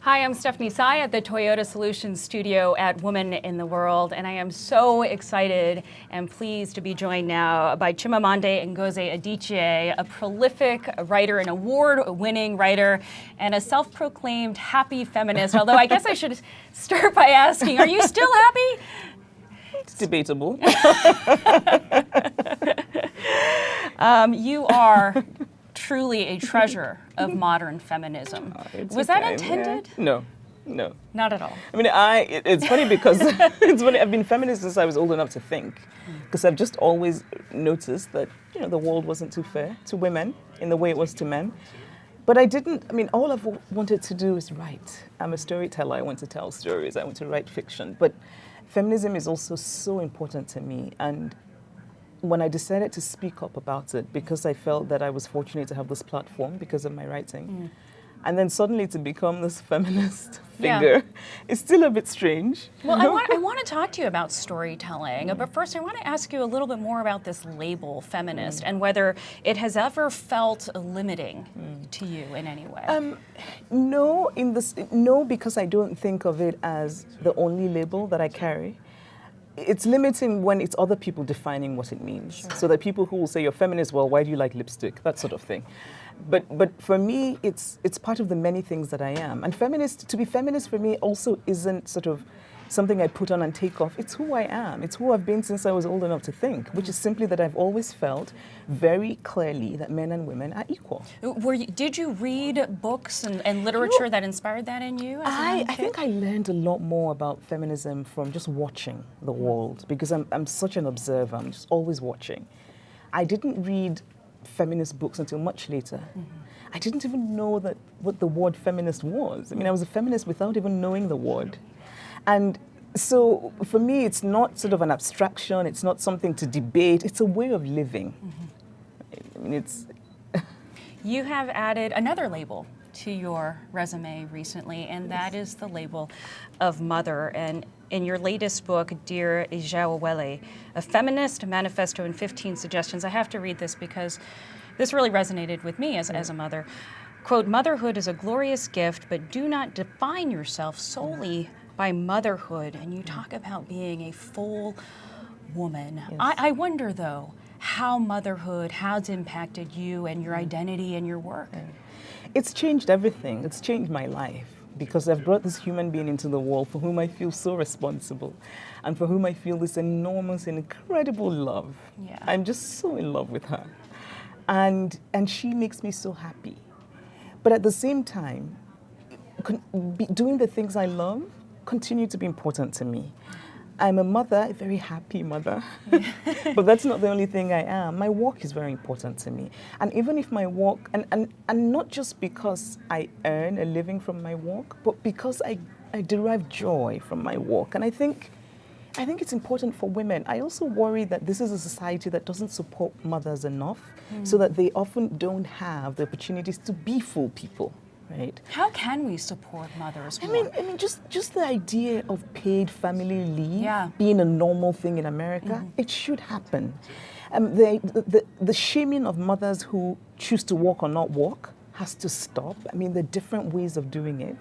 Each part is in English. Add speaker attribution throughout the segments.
Speaker 1: Hi, I'm Stephanie Tsai at the Toyota Solutions Studio at Woman in the World, and I am so excited and pleased to be joined now by Chimamanda Ngozi Adichie, a prolific writer, an award-winning writer, and a self-proclaimed happy feminist. Although I guess I should start by asking, are you still happy?
Speaker 2: It's debatable.
Speaker 1: You are truly a treasure of modern feminism. Was that intended?
Speaker 2: Yeah. No.
Speaker 1: Not at all.
Speaker 2: I mean, it's funny because it's funny. I've been feminist since I was old enough to think, because I've just always noticed that the world wasn't too fair to women in the way it was to men. But I didn't. I mean, all I've wanted to do is write. I'm a storyteller. I want to tell stories. I want to write fiction. But feminism is also so important to me, and when I decided to speak up about it, because I felt that I was fortunate to have this platform because of my writing, and then suddenly to become this feminist figure, it's still a bit strange.
Speaker 1: Well, I want to talk to you about storytelling, but first I want to ask you a little bit more about this label, feminist, and whether it has ever felt limiting to you in any way.
Speaker 2: No, because I don't think of it as the only label that I carry. It's limiting when it's other people defining what it means. Sure. So that people who will say, you're feminist, well, why do you like lipstick? That sort of thing. But for me, it's part of the many things that I am. And to be feminist for me also isn't sort of something I put on and take off. It's who I am. It's who I've been since I was old enough to think, which is simply that I've always felt very clearly that men and women are equal.
Speaker 1: Did you read books and literature that inspired that in you?
Speaker 2: I think I learned a lot more about feminism from just watching the world, because I'm such an observer. I'm just always watching. I didn't read feminist books until much later. I didn't even know what the word feminist was. I mean, I was a feminist without even knowing the word. And so for me, it's not sort of an abstraction, it's not something to debate, it's a way of living. I mean,
Speaker 1: You have added another label to your resume recently, and that is the label of mother. And in your latest book, Dear Ijawawele, A Feminist Manifesto and 15 Suggestions, I have to read this because this really resonated with me as a mother. Quote, motherhood is a glorious gift, but do not define yourself solely by motherhood. And you talk about being a full woman. Yes. I wonder, though, how motherhood has impacted you and your identity and your work.
Speaker 2: It's changed everything. It's changed my life, because I've brought this human being into the world for whom I feel so responsible and for whom I feel this enormous and incredible love. Yeah. I'm just so in love with her. And she makes me so happy. But at the same time, doing the things I love continue to be important to me. I'm a mother, a very happy mother, but that's not the only thing I am. My work is very important to me. And even if my work, and not just because I earn a living from my work, but because I derive joy from my work. And I think it's important for women. I also worry that this is a society that doesn't support mothers enough, so that they often don't have the opportunities to be full people. Right.
Speaker 1: How can we support mothers more?
Speaker 2: I mean, just the idea of paid family leave being a normal thing in America, it should happen. The shaming of mothers who choose to work or not work has to stop. I mean, there are different ways of doing it.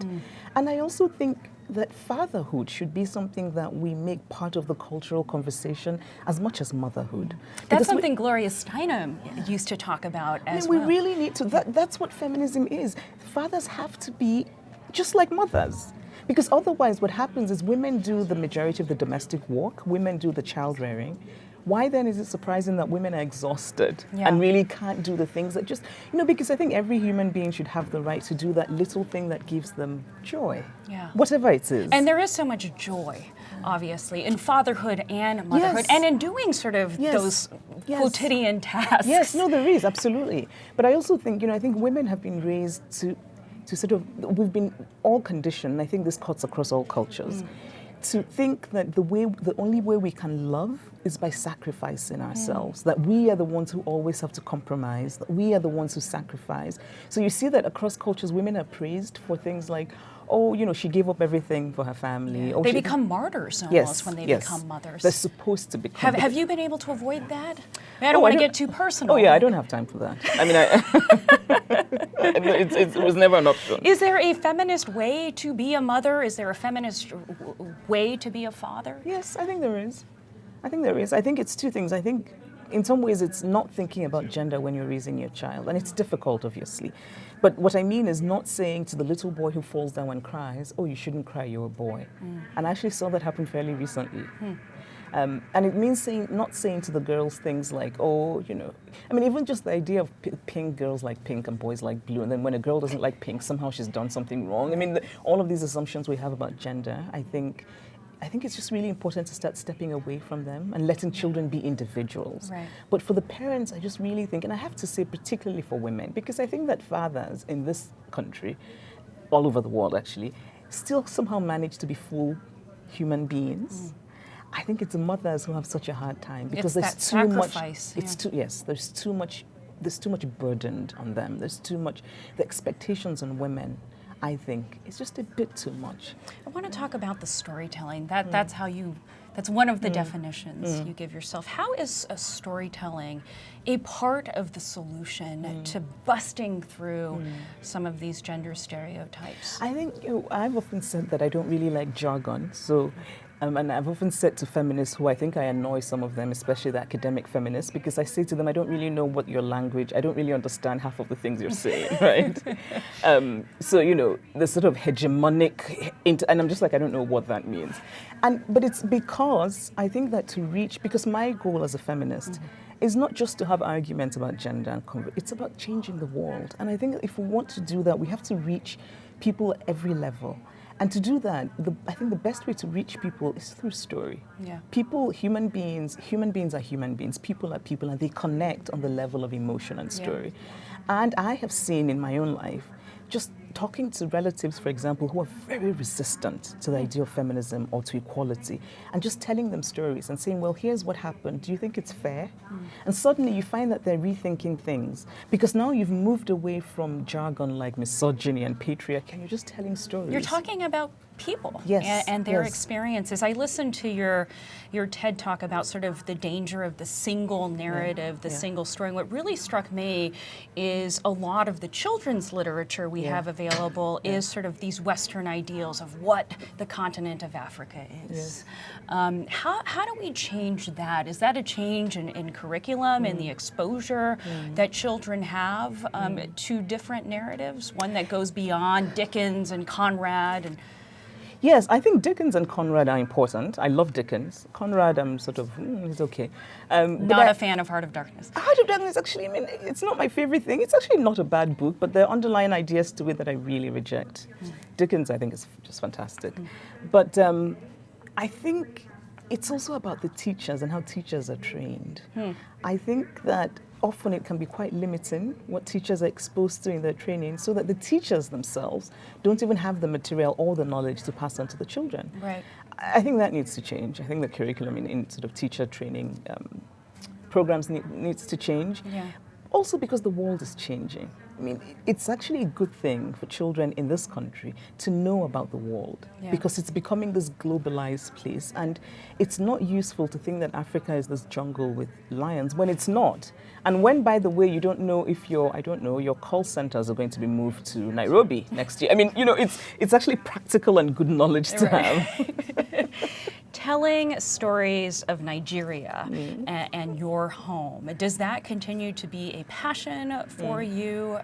Speaker 2: And I also think that fatherhood should be something that we make part of the cultural conversation as much as motherhood.
Speaker 1: That's something Gloria Steinem used to talk about as well.
Speaker 2: We really need to. That's what feminism is. Fathers have to be just like mothers. Because otherwise what happens is women do the majority of the domestic work, women do the child rearing. Why then is it surprising that women are exhausted and really can't do the things that because I think every human being should have the right to do that little thing that gives them joy, whatever it is.
Speaker 1: And there is so much joy, obviously, in fatherhood and motherhood, and in doing sort of those quotidian tasks.
Speaker 2: Yes, no, there is, absolutely. But I also think, I think women have been raised to sort of, we've been all conditioned, and I think this cuts across all cultures, to think that the only way we can love is by sacrificing ourselves, that we are the ones who always have to compromise, that we are the ones who sacrifice. So you see that across cultures, women are praised for things like, oh, you know, she gave up everything for her family.
Speaker 1: Yeah.
Speaker 2: Oh,
Speaker 1: They become martyrs almost when they become mothers.
Speaker 2: They're supposed to become.
Speaker 1: Have you been able to avoid that? I don't want to get too personal.
Speaker 2: Oh yeah, I don't have time for that. I mean, it was never an option.
Speaker 1: Is there a feminist way to be a mother? Is there a feminist way to be a father?
Speaker 2: Yes, I think there is. I think it's two things. I think in some ways it's not thinking about gender when you're raising your child, and it's difficult, obviously. But what I mean is not saying to the little boy who falls down and cries, oh, you shouldn't cry, you're a boy. And I actually saw that happen fairly recently. And it means not saying to the girls things like, oh, you know, I mean, even just the idea of pink, girls like pink and boys like blue, and then when a girl doesn't like pink, somehow she's done something wrong. I mean, all of these assumptions we have about gender, I think it's just really important to start stepping away from them and letting children be individuals.
Speaker 1: Right.
Speaker 2: But for the parents, I just really think, and I have to say particularly for women, because I think that fathers in this country, all over the world actually, still somehow manage to be full human beings. I think it's the mothers who have such a hard time because
Speaker 1: it's
Speaker 2: there's
Speaker 1: that
Speaker 2: too
Speaker 1: sacrifice,
Speaker 2: much. There's too much burden on them. There's too much. The expectations on women, I think, is just a bit too much.
Speaker 1: I want to talk about the storytelling. That's one of the definitions you give yourself. How is storytelling a part of the solution to busting through some of these gender stereotypes?
Speaker 2: I think I've often said that I don't really like jargon, so. And I've often said to feminists who I think I annoy some of them, especially the academic feminists, because I say to them, I don't really know what your language, I don't really understand half of the things you're saying, right? So, you know, the sort of hegemonic, and I'm just like, I don't know what that means. But it's because I think that because my goal as a feminist is not just to have arguments about gender and it's about changing the world. And I think if we want to do that, we have to reach people at every level. And to do that, I think the best way to reach people is through story.
Speaker 1: Yeah.
Speaker 2: Human beings are human beings, people are people, and they connect on the level of emotion and story. Yeah. And I have seen in my own life, just talking to relatives, for example, who are very resistant to the idea of feminism or to equality, and just telling them stories and saying, well, here's what happened. Do you think it's fair? And suddenly you find that they're rethinking things because now you've moved away from jargon like misogyny and patriarchy, and you're just telling stories.
Speaker 1: You're talking about people
Speaker 2: yes,
Speaker 1: and their experiences. I listened to your TED talk about sort of the danger of the single narrative, the single story. And what really struck me is a lot of the children's literature we have available is sort of these Western ideals of what the continent of Africa is. How do we change that? Is that a change in curriculum and the exposure that children have to different narratives? One that goes beyond Dickens and Conrad and
Speaker 2: Yes, I think Dickens and Conrad are important. I love Dickens. Conrad, I'm sort of, he's okay.
Speaker 1: Not a fan of Heart of Darkness.
Speaker 2: Heart of Darkness, actually, I mean, it's not my favorite thing. It's actually not a bad book, but there are underlying ideas to it that I really reject. Dickens, I think, is just fantastic. But I think it's also about the teachers and how teachers are trained. I think that often it can be quite limiting what teachers are exposed to in their training, so that the teachers themselves don't even have the material or the knowledge to pass on to the children.
Speaker 1: Right.
Speaker 2: I think that needs to change. I think the curriculum in sort of teacher training programs needs to change.
Speaker 1: Yeah.
Speaker 2: Also because the world is changing. I mean, it's actually a good thing for children in this country to know about the world because it's becoming this globalized place, and it's not useful to think that Africa is this jungle with lions when it's not. And when, by the way, you don't know if your call centers are going to be moved to Nairobi next year. I mean, you know, it's actually practical and good knowledge to have.
Speaker 1: Telling stories of Nigeria and your home, does that continue to be a passion for you?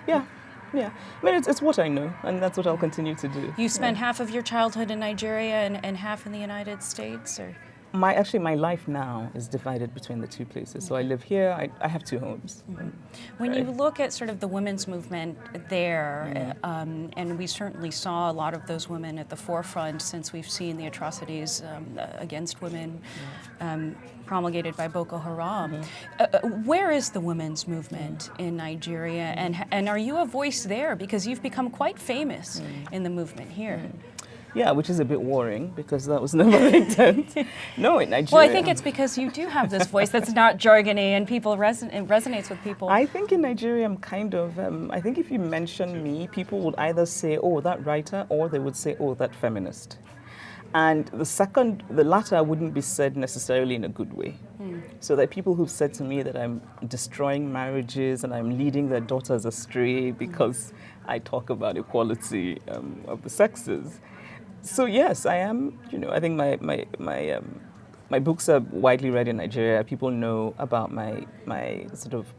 Speaker 2: Yeah. I mean, it's what I know, and that's what I'll continue to do.
Speaker 1: You spent half of your childhood in Nigeria and half in the United States, or?
Speaker 2: My life now is divided between the two places. So I live here, I have two homes.
Speaker 1: When you look at sort of the women's movement there, and we certainly saw a lot of those women at the forefront since we've seen the atrocities against women promulgated by Boko Haram. Where is the women's movement in Nigeria, and are you a voice there? Because you've become quite famous in the movement here.
Speaker 2: Yeah, which is a bit worrying because that was never the intent. No, in Nigeria.
Speaker 1: Well, I think it's because you do have this voice that's not jargony and people it resonates with people.
Speaker 2: I think in Nigeria I'm kind of, I think if you mention me, people would either say, oh, that writer, or they would say, oh, that feminist. And the latter wouldn't be said necessarily in a good way. So there are people who've said to me that I'm destroying marriages and I'm leading their daughters astray because I talk about equality of the sexes. So yes, I am. I think my books are widely read in Nigeria. People know about my sort of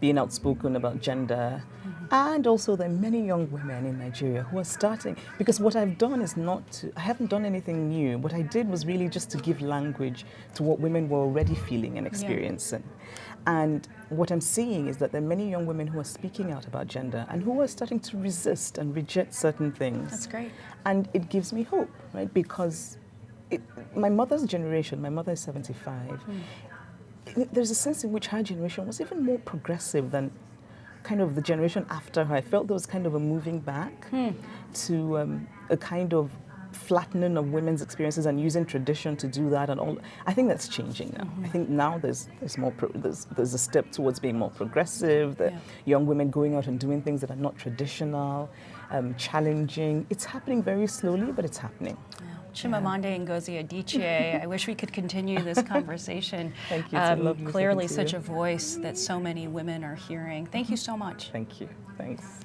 Speaker 2: being outspoken about gender, and also there are many young women in Nigeria who are starting. Because what I've done is I haven't done anything new. What I did was really just to give language to what women were already feeling and experiencing. Yeah. And what I'm seeing is that there are many young women who are speaking out about gender and who are starting to resist and reject certain things.
Speaker 1: That's great.
Speaker 2: And it gives me hope, right? Because my mother's generation, my mother is 75, there's a sense in which her generation was even more progressive than kind of the generation after her. I felt there was kind of a moving back to a kind of flattening of women's experiences and using tradition to do that and all. I think that's changing now. I think now there's a step towards being more progressive. The young women going out and doing things that are not traditional, challenging. It's happening very slowly, but it's happening. Yeah.
Speaker 1: Chimamanda Ngozi Adichie, I wish we could continue this conversation.
Speaker 2: Thank you. It's lovely
Speaker 1: clearly such a voice that so many women are hearing. Thank you so much.
Speaker 2: Thank you. Thanks.